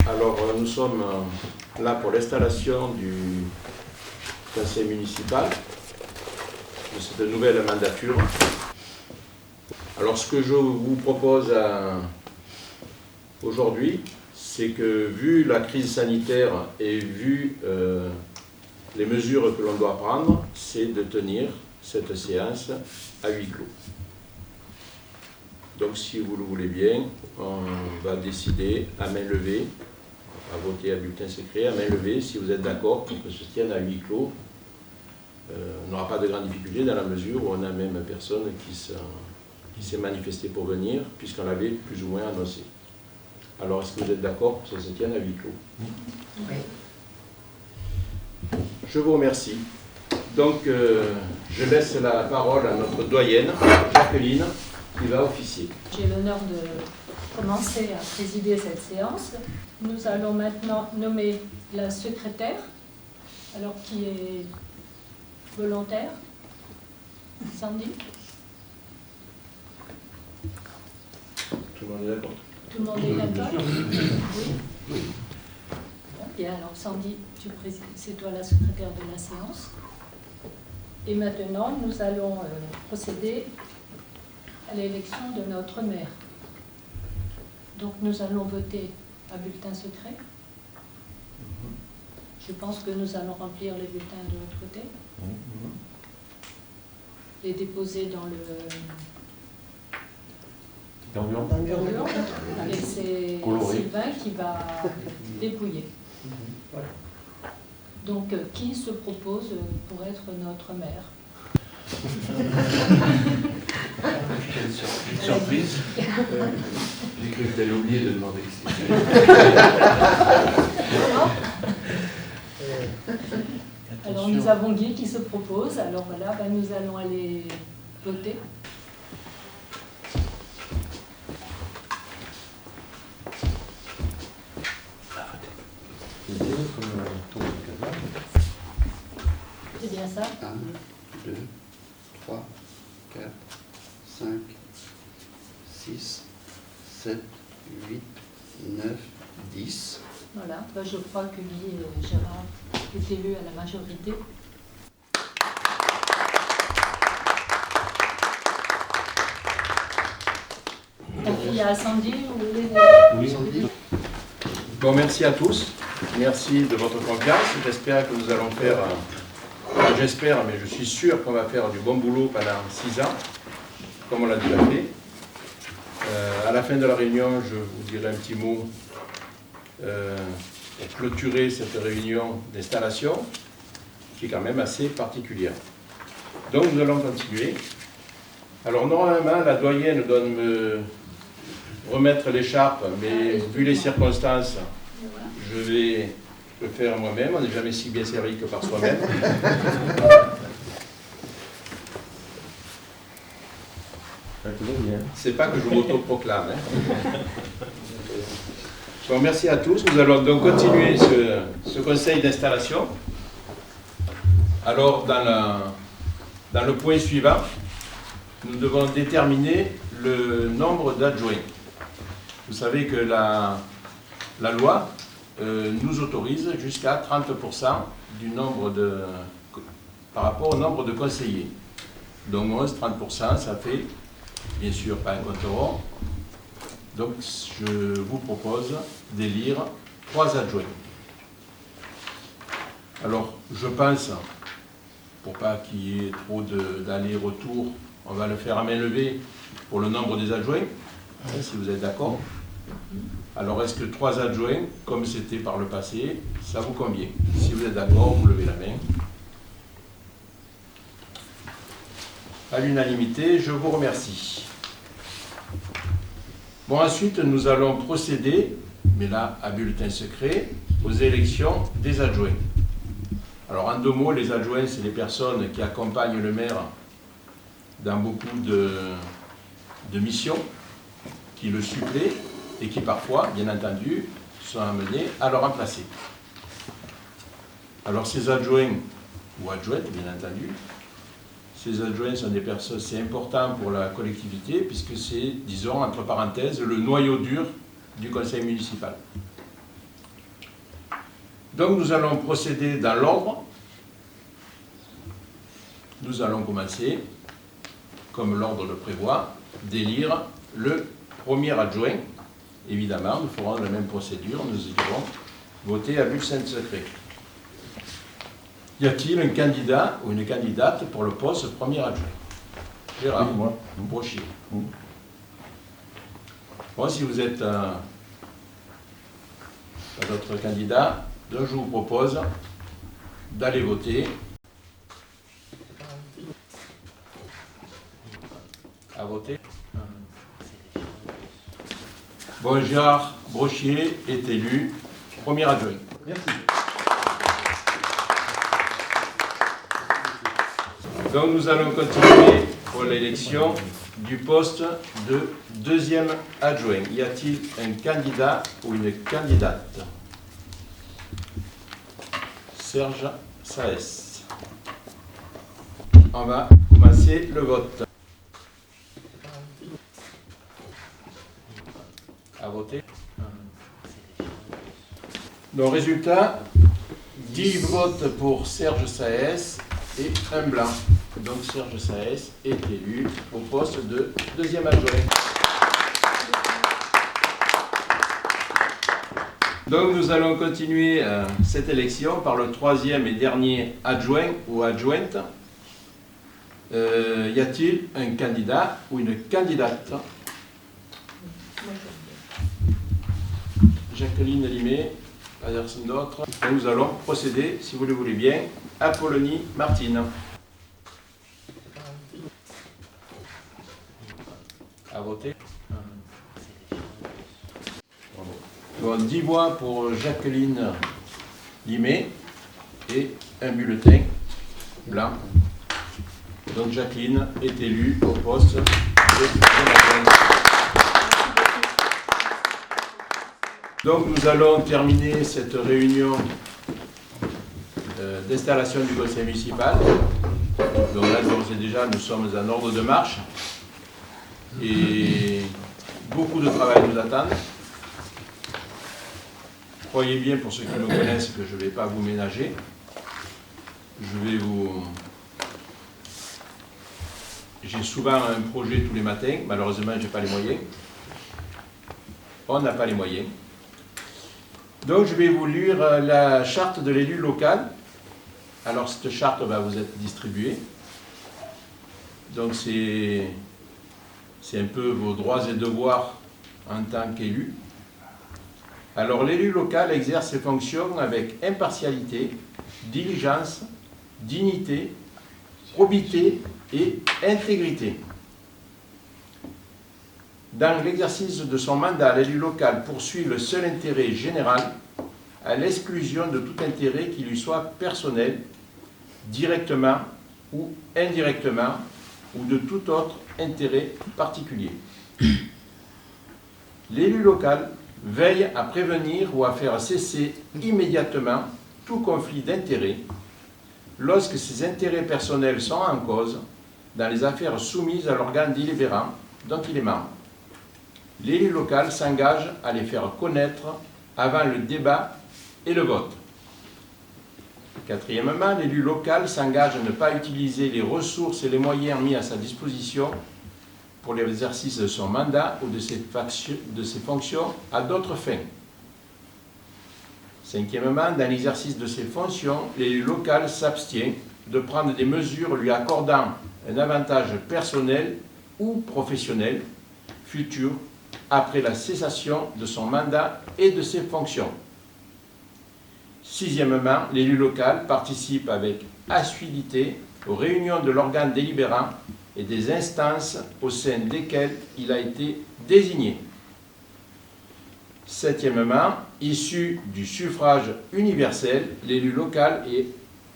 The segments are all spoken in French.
Alors, nous sommes là pour l'installation du conseil municipal de cette nouvelle mandature. Alors, ce que je vous propose aujourd'hui, c'est que, vu la crise sanitaire et vu les mesures que l'on doit prendre, c'est de tenir cette séance à huis clos. Donc, si vous le voulez bien, on va décider à main levée, à voter à bulletin secret, à main levée, si vous êtes d'accord pour que ce tienne à huis clos. On n'aura pas de grande difficulté dans la mesure où on a même personne qui s'est manifesté pour venir, puisqu'on l'avait plus ou moins annoncé. Alors, est-ce que vous êtes d'accord pour que ça se tienne à huis clos? Oui. Je vous remercie. Donc, je laisse la parole à notre doyenne, Jacqueline, qui va officier. J'ai l'honneur de commencer à présider cette séance. Nous allons maintenant nommer la secrétaire, alors qui est volontaire. Sandy? Tout le monde est d'accord? Tout le monde est d'accord? Oui. Bien, alors Sandy, c'est toi la secrétaire de la séance. Et maintenant, nous allons procéder à l'élection de notre maire. Donc nous allons voter à bulletin secret. Je pense que nous allons remplir les bulletins de l'autre côté. Les déposer dans l'urne. Et c'est Sylvain qui va dépouiller. Donc qui se propose pour être notre maire? Une surprise. J'ai cru que tu allais oublier de demander ici. Alors nous avons Guy qui se propose. Alors voilà, nous allons aller voter. C'est bien ça? 1, 2, 3, 4, 5, 6, 7, 8, 9, 10. Voilà, je crois que Guy et Gérard est élu à la majorité. Il y a Sandy ou les... Oui. Bon, merci à tous. Merci de votre confiance. J'espère que nous allons faire, j'espère, mais je suis sûr qu'on va faire du bon boulot pendant 6 ans, comme on l'a déjà fait. À la fin de la réunion, je vous dirai un petit mot pour clôturer cette réunion d'installation, qui est quand même assez particulière. Donc nous allons continuer. Alors normalement, la doyenne doit me remettre l'écharpe, mais vu les circonstances, je vais le faire moi-même. On n'est jamais si bien servi que par soi-même. C'est pas que je m'autoproclame. Bon, merci à tous. Nous allons donc continuer ce conseil d'installation. Alors, dans le point suivant, nous devons déterminer le nombre d'adjoints. Vous savez que la loi nous autorise jusqu'à 30% du nombre par rapport au nombre de conseillers. Donc 30%, ça fait, bien sûr, pas un compte rond. Donc je vous propose d'élire 3 adjoints. Alors, je pense, pour pas qu'il y ait trop d'aller-retour, on va le faire à main levée pour le nombre des adjoints, si vous êtes d'accord. Alors, est-ce que 3 adjoints, comme c'était par le passé, ça vous convient? Si vous êtes d'accord, vous levez la main. À l'unanimité, je vous remercie. Bon, ensuite, nous allons procéder, mais là, à bulletin secret, aux élections des adjoints. Alors, en 2 mots, les adjoints, c'est les personnes qui accompagnent le maire dans beaucoup de missions, qui le suppléent, et qui parfois, bien entendu, sont amenés à le remplacer. Alors ces adjoints, ou adjointes bien entendu, ces adjoints sont des personnes, c'est important pour la collectivité, puisque c'est, disons, entre parenthèses, le noyau dur du conseil municipal. Donc nous allons procéder dans l'ordre. Nous allons commencer, comme l'ordre le prévoit, d'élire le premier adjoint. Évidemment, nous ferons la même procédure, nous irons voter à bulletin secret. Y a-t-il un candidat ou une candidate pour le poste de premier adjoint? Gérard, Oui, moi. Brochier. Oui. Bon, si vous êtes notre candidat, donc je vous propose d'aller voter. À voter. Bon, Gérard Brochier est élu premier adjoint. Merci. Donc nous allons continuer pour l'élection du poste de deuxième adjoint. Y a-t-il un candidat ou une candidate? Serge Saès. On va commencer le vote. À voter. Donc résultat, 10 votes pour Serge Saès et un blanc. Donc Serge Saès est élu au poste de deuxième adjoint. Donc nous allons continuer cette élection par le troisième et dernier adjoint ou adjointe. Y a-t-il un candidat ou une candidate? Jacqueline Limé, pas personne d'autre. Nous allons procéder, si vous le voulez bien, à Apollonie Martine. À voter. Bon, 10 voix pour Jacqueline Limé et un bulletin blanc. Donc Jacqueline est élue au poste de deuxième adjointe. Donc nous allons terminer cette réunion d'installation du conseil municipal. Donc là, d'ores et déjà, nous sommes en ordre de marche et beaucoup de travail nous attend. Croyez bien, pour ceux qui me connaissent, que je ne vais pas vous ménager. J'ai souvent un projet tous les matins, malheureusement, je n'ai pas les moyens. On n'a pas les moyens. Donc, je vais vous lire la charte de l'élu local. Alors, cette charte va vous être distribuée. Donc, c'est un peu vos droits et devoirs en tant qu'élu. Alors, l'élu local exerce ses fonctions avec impartialité, diligence, dignité, probité et intégrité. Dans l'exercice de son mandat, l'élu local poursuit le seul intérêt général à l'exclusion de tout intérêt qui lui soit personnel, directement ou indirectement, ou de tout autre intérêt particulier. L'élu local veille à prévenir ou à faire cesser immédiatement tout conflit d'intérêts lorsque ses intérêts personnels sont en cause dans les affaires soumises à l'organe délibérant dont il est membre. L'élu local s'engage à les faire connaître avant le débat et le vote. Quatrièmement, l'élu local s'engage à ne pas utiliser les ressources et les moyens mis à sa disposition pour l'exercice de son mandat ou de ses fonctions à d'autres fins. Cinquièmement, dans l'exercice de ses fonctions, l'élu local s'abstient de prendre des mesures lui accordant un avantage personnel ou professionnel futur après la cessation de son mandat et de ses fonctions. Sixièmement, l'élu local participe avec assiduité aux réunions de l'organe délibérant et des instances au sein desquelles il a été désigné. Septièmement, issu du suffrage universel, l'élu local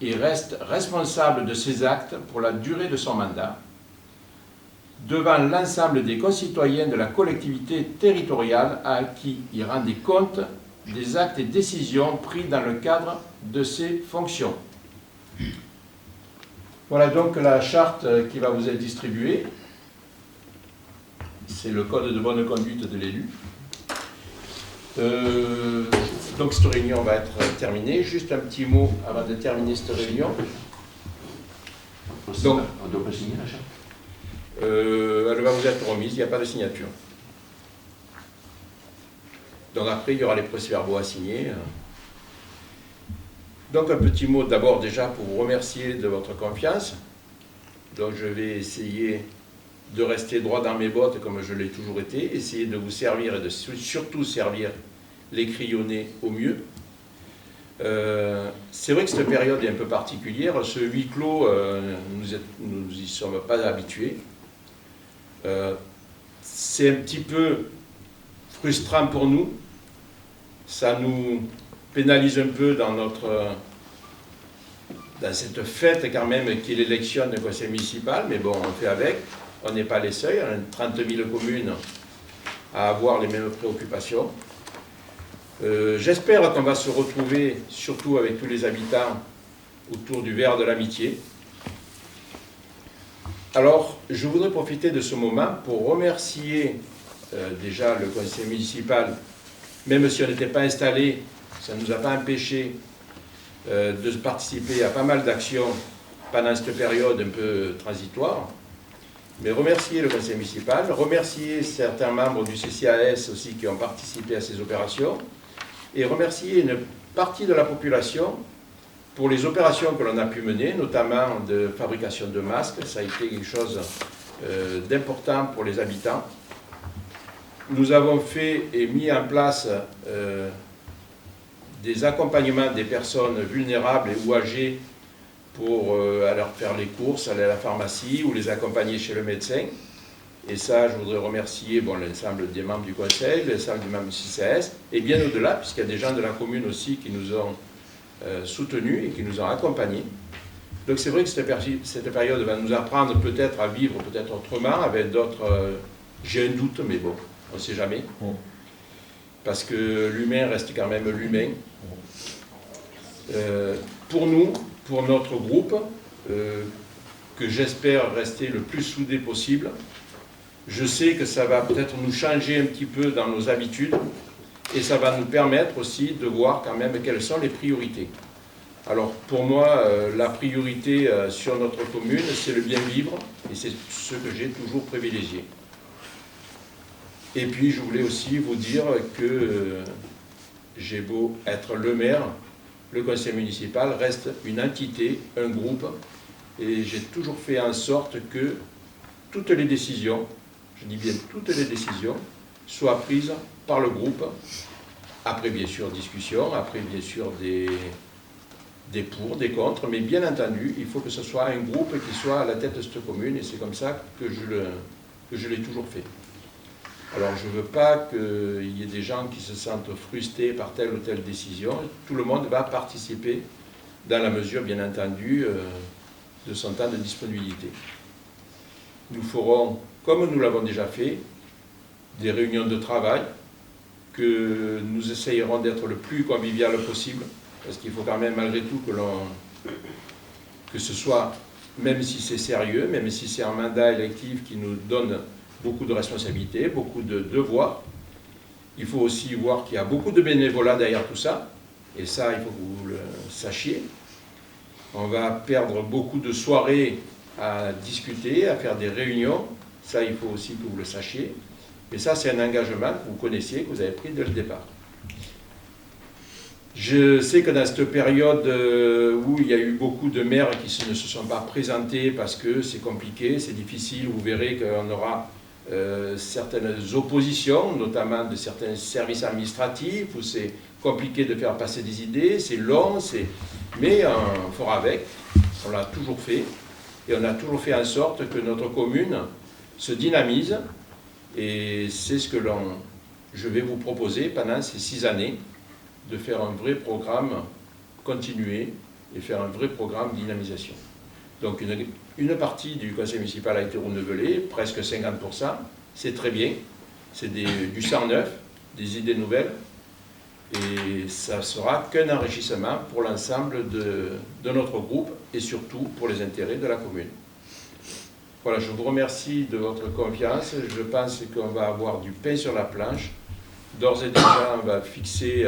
est reste responsable de ses actes pour la durée de son mandat, devant l'ensemble des concitoyens de la collectivité territoriale à qui il rend des comptes des actes et décisions pris dans le cadre de ses fonctions. Voilà donc la charte qui va vous être distribuée. C'est le code de bonne conduite de l'élu. Donc cette réunion va être terminée. Juste un petit mot avant de terminer cette réunion. Donc, on ne doit pas signer la charte. Elle va vous être remise, il n'y a pas de signature. Donc après, il y aura les procès-verbaux à signer. Donc un petit mot d'abord déjà pour vous remercier de votre confiance. Donc je vais essayer de rester droit dans mes bottes comme je l'ai toujours été, essayer de vous servir et de surtout servir les crayonnés au mieux. C'est vrai que cette période est un peu particulière, ce huis clos, nous n'y sommes pas habitués. C'est un petit peu frustrant pour nous, ça nous pénalise un peu dans cette fête quand même qui est l'élection du conseil municipal, mais bon, on fait avec, on n'est pas les seuls, on a 30 000 communes à avoir les mêmes préoccupations. J'espère qu'on va se retrouver, surtout avec tous les habitants, autour du verre de l'amitié. Alors, je voudrais profiter de ce moment pour remercier déjà le conseil municipal, même si on n'était pas installé, ça ne nous a pas empêché de participer à pas mal d'actions pendant cette période un peu transitoire. Mais remercier le conseil municipal, remercier certains membres du CCAS aussi qui ont participé à ces opérations, et remercier une partie de la population pour les opérations que l'on a pu mener, notamment de fabrication de masques. Ça a été quelque chose d'important pour les habitants. Nous avons fait et mis en place des accompagnements des personnes vulnérables ou âgées pour aller faire les courses, aller à la pharmacie ou les accompagner chez le médecin. Et ça, je voudrais remercier l'ensemble des membres du conseil, l'ensemble des membres du CCAS, et bien au-delà, puisqu'il y a des gens de la commune aussi qui nous ont soutenus et qui nous ont accompagnés. Donc c'est vrai que cette période va nous apprendre peut-être à vivre peut-être autrement, avec d'autres... j'ai un doute, mais bon, on ne sait jamais. Parce que l'humain reste quand même l'humain. Pour nous, pour notre groupe, que j'espère rester le plus soudé possible, je sais que ça va peut-être nous changer un petit peu dans nos habitudes et ça va nous permettre aussi de voir quand même quelles sont les priorités. Alors pour moi, la priorité sur notre commune, c'est le bien vivre et c'est ce que j'ai toujours privilégié. Et puis je voulais aussi vous dire que j'ai beau être le maire, le conseil municipal reste une entité, un groupe, et j'ai toujours fait en sorte que toutes les décisions, je dis bien toutes les décisions, soient prises par le groupe, après bien sûr discussion, après bien sûr des pour, des contre, mais bien entendu, il faut que ce soit un groupe qui soit à la tête de cette commune, et c'est comme ça que je l'ai toujours fait. Alors je ne veux pas qu'il y ait des gens qui se sentent frustrés par telle ou telle décision. Tout le monde va participer dans la mesure, bien entendu, de son temps de disponibilité. Nous ferons, comme nous l'avons déjà fait, des réunions de travail que nous essayerons d'être le plus convivial possible, parce qu'il faut quand même malgré tout que ce soit, même si c'est sérieux, même si c'est un mandat électif qui nous donne beaucoup de responsabilités, beaucoup de devoirs. Il faut aussi voir qu'il y a beaucoup de bénévolat derrière tout ça, et ça, il faut que vous le sachiez. On va perdre beaucoup de soirées à discuter, à faire des réunions, ça, il faut aussi que vous le sachiez. Et ça, c'est un engagement que vous connaissiez, que vous avez pris dès le départ. Je sais que dans cette période où il y a eu beaucoup de maires qui ne se sont pas présentés parce que c'est compliqué, c'est difficile, vous verrez qu'on aura certaines oppositions, notamment de certains services administratifs, où c'est compliqué de faire passer des idées, c'est long, mais on fera avec, on l'a toujours fait, et on a toujours fait en sorte que notre commune se dynamise, et c'est ce que je vais vous proposer pendant ces 6 années, de faire un vrai programme continué, et faire un vrai programme de dynamisation. Donc une partie du conseil municipal a été renouvelée, presque 50%, c'est très bien, c'est du sang neuf, des idées nouvelles, et ça ne sera qu'un enrichissement pour l'ensemble de notre groupe et surtout pour les intérêts de la commune. Voilà, je vous remercie de votre confiance, je pense qu'on va avoir du pain sur la planche, D'ores et déjà, on va fixer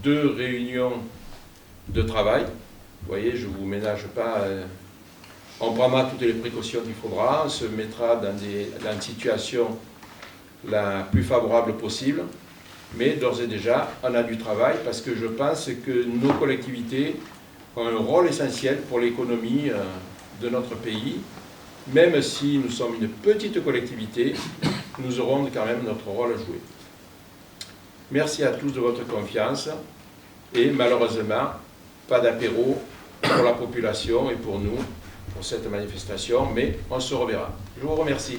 2 réunions de travail. Vous voyez, je ne vous ménage pas. On prendra toutes les précautions qu'il faudra. On se mettra dans une situation la plus favorable possible. Mais d'ores et déjà, on a du travail parce que je pense que nos collectivités ont un rôle essentiel pour l'économie de notre pays. Même si nous sommes une petite collectivité, nous aurons quand même notre rôle à jouer. Merci à tous de votre confiance et malheureusement, pas d'apéro pour la population et pour nous, pour cette manifestation, mais on se reverra. Je vous remercie.